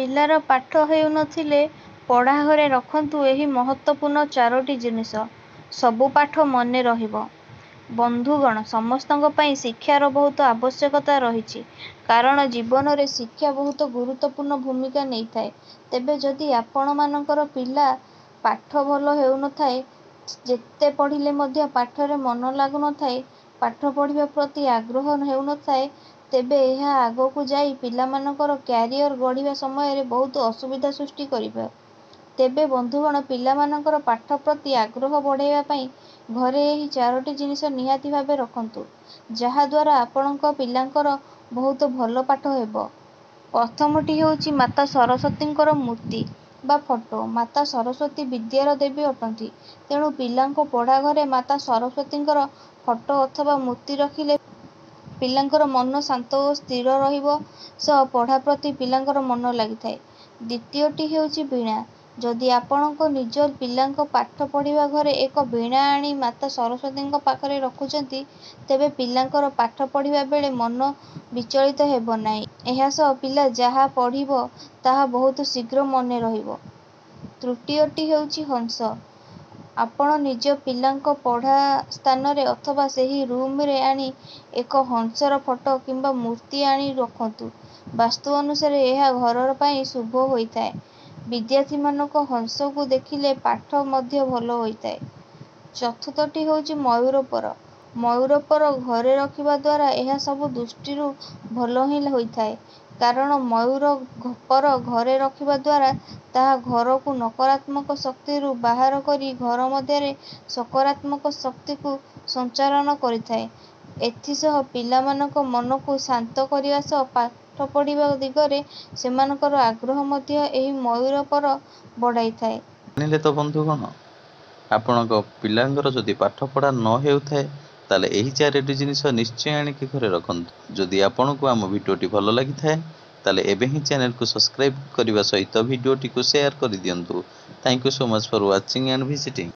ପିଲାର ପାଠ ହେଉନଥିଲେ ପଢ଼ା ଘରେ ରଖନ୍ତୁ ଏହି ମହତ୍ତ୍ୱପୂର୍ଣ୍ଣ 4ଟି ଜିନିଷ। ସବୁ ପାଠ ମନେ ରହିବ। ବନ୍ଧୁଗଣ, ସମସ୍ତଙ୍କ ପାଇଁ ଶିକ୍ଷାର ବହୁତ ଆବଶ୍ୟକତା ରହିଛି। କାରଣ ଜୀବନରେ ଶିକ୍ଷା ବହୁତ ଗୁରୁତ୍ୱପୂର୍ଣ୍ଣ ଭୂମିକା ନେଇଥାଏ। ତେବେ ଯଦି ଆପଣମାନଙ୍କର ପିଲା ପାଠ ଭଲ ହେଉନଥାଏ, ଯେତେ ପଢ଼ିଲେ ମଧ୍ୟ ପାଠରେ ମନ ଲାଗୁନଥାଏ, ପାଠ ପଢ଼ିବା ପ୍ରତି ଆଗ୍ରହ ହେଉନଥାଏ, ତେବେ ଏହା ଆଗକୁ ଯାଇ ପିଲାମାନଙ୍କର କ୍ୟାରିୟର ଗଢ଼ିବା ସମୟରେ ବହୁତ ଅସୁବିଧା ସୃଷ୍ଟି କରିବ। ତେବେ ବନ୍ଧୁଗଣ, ପିଲାମାନଙ୍କର ପାଠ ପ୍ରତି ଆଗ୍ରହ ବଢ଼ାଇବା ପାଇଁ ଘରେ ଏହି 4ଟି ଜିନିଷ ନିହାତି ଭାବେ ରଖନ୍ତୁ, ଯାହାଦ୍ୱାରା ଆପଣଙ୍କ ପିଲାଙ୍କର ବହୁତ ଭଲ ପାଠ ହେବ। ପ୍ରଥମଟି ହେଉଛି ମାତା ସରସ୍ୱତୀଙ୍କର ମୂର୍ତ୍ତି ବା ଫଟୋ। ମାତା ସରସ୍ୱତୀ ବିଦ୍ୟାର ଦେବୀ ଅଟନ୍ତି। ତେଣୁ ପିଲାଙ୍କ ପଢ଼ା ଘରେ ମାତା ସରସ୍ୱତୀଙ୍କର ଫଟୋ ଅଥବା ମୂର୍ତ୍ତି ରଖିଲେ ପିଲାଙ୍କର ମନ ଶାନ୍ତ ଓ ସ୍ଥିର ରହିବା ସହ ପଢ଼ା ପ୍ରତି ପିଲାଙ୍କର ମନ ଲାଗିଥାଏ। ଦ୍ୱିତୀୟଟି ହେଉଛି ବୀଣା। ଯଦି ଆପଣଙ୍କ ନିଜ ପିଲାଙ୍କ ପାଠ ପଢ଼ିବା ଘରେ ଏକ ବୀଣା ଆଣି ମାତା ସରସ୍ୱତୀଙ୍କ ପାଖରେ ରଖୁଛନ୍ତି, ତେବେ ପିଲାଙ୍କର ପାଠ ପଢ଼ିବା ବେଳେ ମନ ବିଚଳିତ ହେବ ନାହିଁ। ଏହା ସହ ପିଲା ଯାହା ପଢ଼ିବ ତାହା ବହୁତ ଶୀଘ୍ର ମନେ ରହିବ। ତୃତୀୟଟି ହେଉଛି ହଂସ। ଆପଣ ନିଜ ପିଲାଙ୍କ ପଢ଼ା ସ୍ଥାନରେ ଅଥବା ସେହି ରୁମରେ ଆଣି ଏକ ହଂସର ଫଟୋ କିମ୍ବା ମୂର୍ତ୍ତି ଆଣି ରଖନ୍ତୁ। ବାସ୍ତୁ ଅନୁସାରେ ଏହା ଘର ପାଇଁ ଶୁଭ ହୋଇଥାଏ। ବିଦ୍ୟାର୍ଥୀମାନଙ୍କ ହଂସକୁ ଦେଖିଲେ ପାଠ ମଧ୍ୟ ଭଲ ହୋଇଥାଏ। ଚତୁର୍ଥଟି ହେଉଛି ମୟୂରପର। ମୟୂରପର ଘରେ ରଖିବା ଦ୍ୱାରା ଏହା ସବୁ ଦୃଷ୍ଟିରୁ ଭଲ ହିଁ ହୋଇଥାଏ। କାରଣ ମୟୂରପର ଘରେ ରଖିବା ଦ୍ୱାରା ତାହା ଘରକୁ ନକାରାତ୍ମକ ଶକ୍ତିରୁ ବାହାର କରି ଘର ମଧ୍ୟରେ ସକାରାତ୍ମକ ଶକ୍ତିକୁ ସଞ୍ଚାରଣ କରିଥାଏ। ଏଥିସହ ପିଲାମାନଙ୍କ ମନକୁ ଶାନ୍ତ କରିବା ସହ ପାଠ ପଢ଼ିବା ଦିଗରେ ସେମାନଙ୍କର ଆଗ୍ରହ ମଧ୍ୟ ଏହି ମୟୂରପର ବଢ଼ାଇଥାଏ। ଜାଣିଲେ ତ ବନ୍ଧୁଗଣ, ଆପଣଙ୍କ ପିଲାଙ୍କର ଯଦି ପାଠ ପଢ଼ା ନ ହେଉଥାଏ, ତାହେଲେ ଏହି 4ଟି ଜିନିଷ ନିଶ୍ଚୟ ଆଣିକି ଘରେ ରଖନ୍ତୁ। ଯଦି ଆପଣଙ୍କୁ ଆମ ଭିଡ଼ିଓଟି ଭଲ ଲାଗିଥାଏ, ତାହେଲେ ଏବେ ହିଁ ଚ୍ୟାନେଲକୁ ସବସ୍କ୍ରାଇବ୍ କରିବା ସହିତ ଭିଡ଼ିଓଟିକୁ ସେୟାର କରିଦିଅନ୍ତୁ। Thank you so much for watching and visiting.